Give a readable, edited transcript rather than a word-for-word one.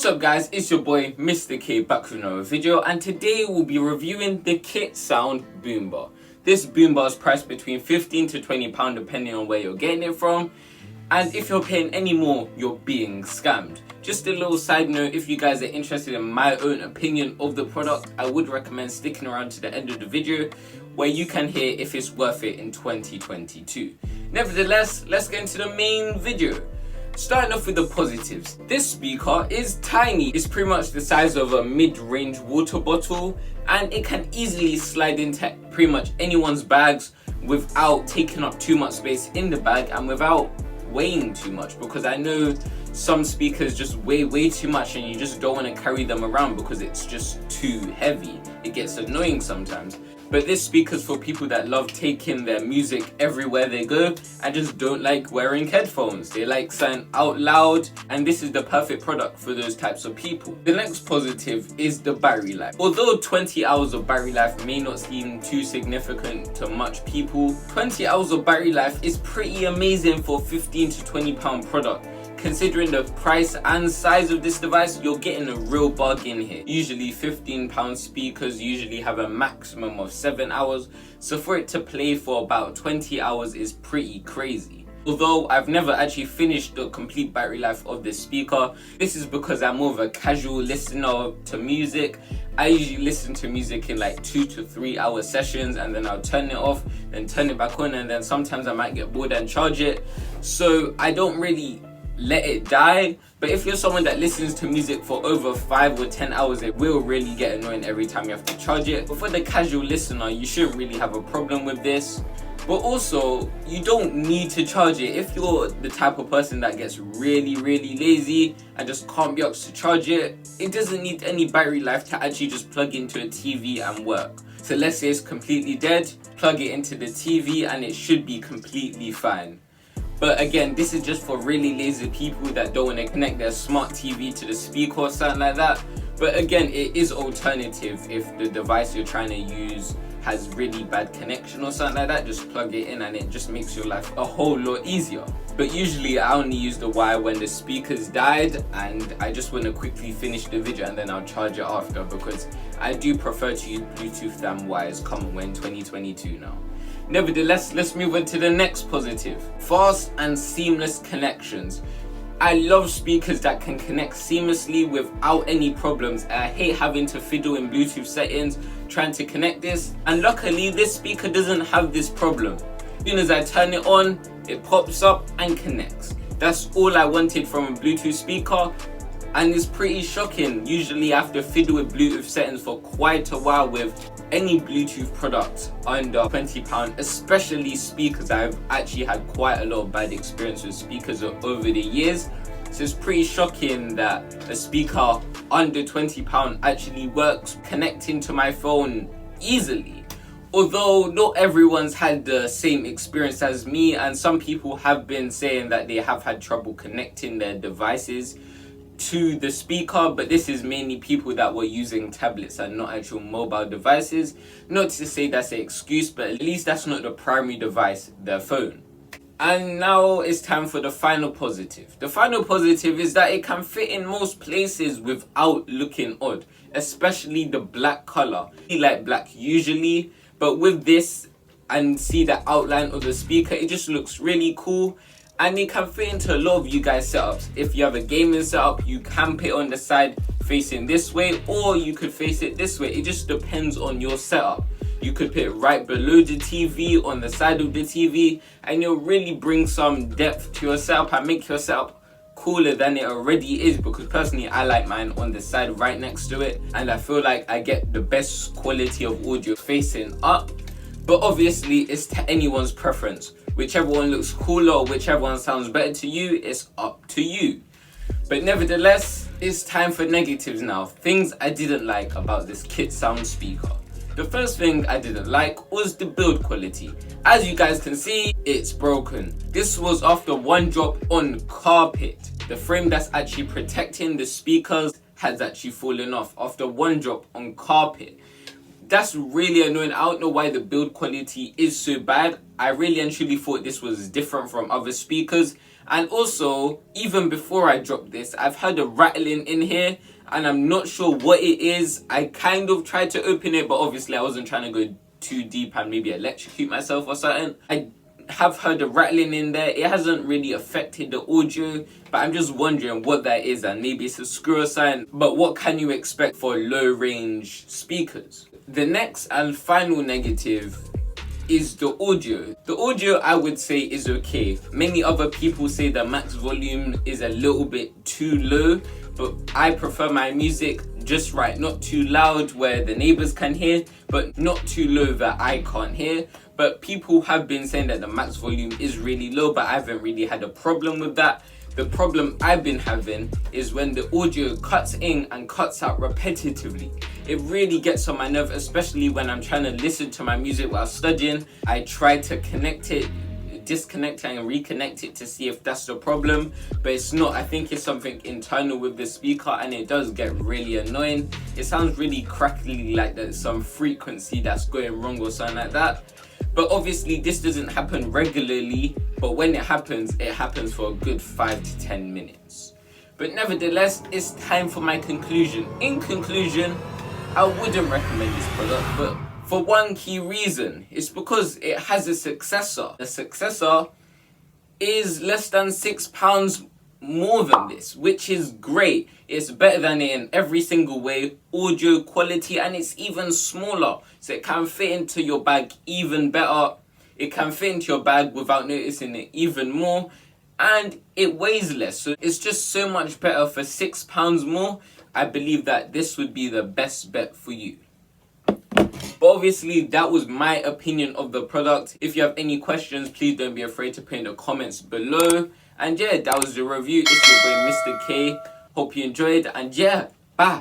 What's up guys, it's your boy Mr. K back with another video, and today we'll be reviewing the Kitsound Boombar. This Boombar is priced between £15 to £20 depending on where you're getting it from, and if you're paying any more, you're being scammed. Just a little side note, if you guys are interested in my own opinion of the product, I would recommend sticking around to the end of the video where you can hear if it's worth it in 2022. Nevertheless, let's get into the main video. Starting off with the positives, this speaker is tiny. It's pretty much the size of a mid-range water bottle, and it can easily slide into pretty much anyone's bags without taking up too much space in the bag and without weighing too much, because I know some speakers just weigh way too much and you just don't want to carry them around because it's just too heavy. It gets annoying sometimes. But this speaker's for people that love taking their music everywhere they go and just don't like wearing headphones. They like saying out loud, and this is the perfect product for those types of people. The next positive is the battery life. Although 20 hours of battery life may not seem too significant to much people, 20 hours of battery life is pretty amazing for a £15 to £20 product. Considering the price and size of this device, you're getting a real bargain here. Usually £15 speakers usually have a maximum of 7 hours, so for it to play for about 20 hours is pretty crazy. Although I've never actually finished the complete battery life of this speaker, this is because I'm more of a casual listener to music. I usually listen to music in like 2 to 3 hour sessions, and then I'll turn it off, then turn it back on, and then sometimes I might get bored and charge it. So I don't really let it die. But if you're someone that listens to music for over 5 or 10 hours, it will really get annoying every time you have to charge it. But for the casual listener, you shouldn't really have a problem with this. But also, you don't need to charge it. If you're the type of person that gets really lazy and just can't be asked to charge it, it doesn't need any battery life to actually just plug into a TV and work. So let's say it's completely dead, plug it into the TV and it should be completely fine. But again, this is just for really lazy people that don't want to connect their smart TV to the speaker or something like that. But again, it is alternative if the device you're trying to use has really bad connection or something like that. Just plug it in and it just makes your life a whole lot easier. But usually I only use the wire when the speakers died, and I just want to quickly finish the video and then I'll charge it after, because I do prefer to use Bluetooth than wires common when 2022 now. Nevertheless, let's move on to the next positive. Fast and seamless connections. I love speakers that can connect seamlessly without any problems. I hate having to fiddle in Bluetooth settings trying to connect this, and luckily this speaker doesn't have this problem. As soon as I turn it on, it pops up and connects. That's all I wanted from a Bluetooth speaker, and it's pretty shocking. Usually I have to fiddle with Bluetooth settings for quite a while with any Bluetooth product under £20, especially speakers. I've actually had quite a lot of bad experience with speakers over the years, so it's pretty shocking that a speaker under £20 actually works connecting to my phone easily. Although not everyone's had the same experience as me, and some people have been saying that they have had trouble connecting their devices to the speaker, but this is mainly people that were using tablets and not actual mobile devices. Not to say that's an excuse, but at least that's not the primary device, their phone. And now it's time for the final positive. The final positive is that it can fit in most places without looking odd, especially the black color. I like black usually, but with this and see the outline of the speaker, it just looks really cool. And it can fit into a lot of you guys' setups. If you have a gaming setup, you can put it on the side facing this way, or you could face it this way. It just depends on your setup. You could put it right below the TV, on the side of the TV, and you'll really bring some depth to your setup and make your setup cooler than it already is, because personally I like mine on the side right next to it, and I feel like I get the best quality of audio facing up. But obviously it's to anyone's preference. Whichever one looks cooler or whichever one sounds better to you, it's up to you. But nevertheless, it's time for negatives now. Things I didn't like about this Kitsound speaker. The first thing I didn't like was the build quality. As you guys can see, it's broken. This was after one drop on carpet. The frame that's actually protecting the speakers has actually fallen off after one drop on carpet. That's really annoying. I don't know why the build quality is so bad. I really and truly thought this was different from other speakers, And also, even before I dropped this, I've heard a rattling in here and I'm not sure what it is. I kind of tried to open it, but obviously I wasn't trying to go too deep and maybe electrocute myself or something. I have heard a rattling in there. It hasn't really affected the audio, but I'm just wondering what that is, and maybe it's a screw or something. But what can you expect for low range speakers? The next and final negative is the audio. The audio, I would say, is okay. Many other people say the max volume is a little bit too low, but I prefer my music just right, not too loud where the neighbors can hear, but not too low that I can't hear. But people have been saying that the max volume is really low, but I haven't really had a problem with that. The problem I've been having is when the audio cuts in and cuts out repetitively. It really gets on my nerve, especially when I'm trying to listen to my music while studying. I try to connect it, disconnect it and reconnect it to see if that's the problem, but it's not. I think it's something internal with the speaker and it does get really annoying. It sounds really crackly, like there's some frequency that's going wrong or something like that. But obviously this doesn't happen regularly, but when it happens for a good 5 to 10 minutes. But nevertheless, it's time for my conclusion. In conclusion, I wouldn't recommend this product, but for one key reason. It's because it has a successor. The successor is less than £6 more than this, which is great. It's better than it in every single way, audio quality, and it's even smaller, so it can fit into your bag even better. It can fit into your bag without noticing it even more, and it weighs less, so it's just so much better. For £6 more, I believe that this would be the best bet for you. But obviously that was my opinion of the product. If you have any questions, please don't be afraid to put in the comments below. And yeah, that was the review. It's your boy Mr. K. Hope you enjoyed, and yeah, bye.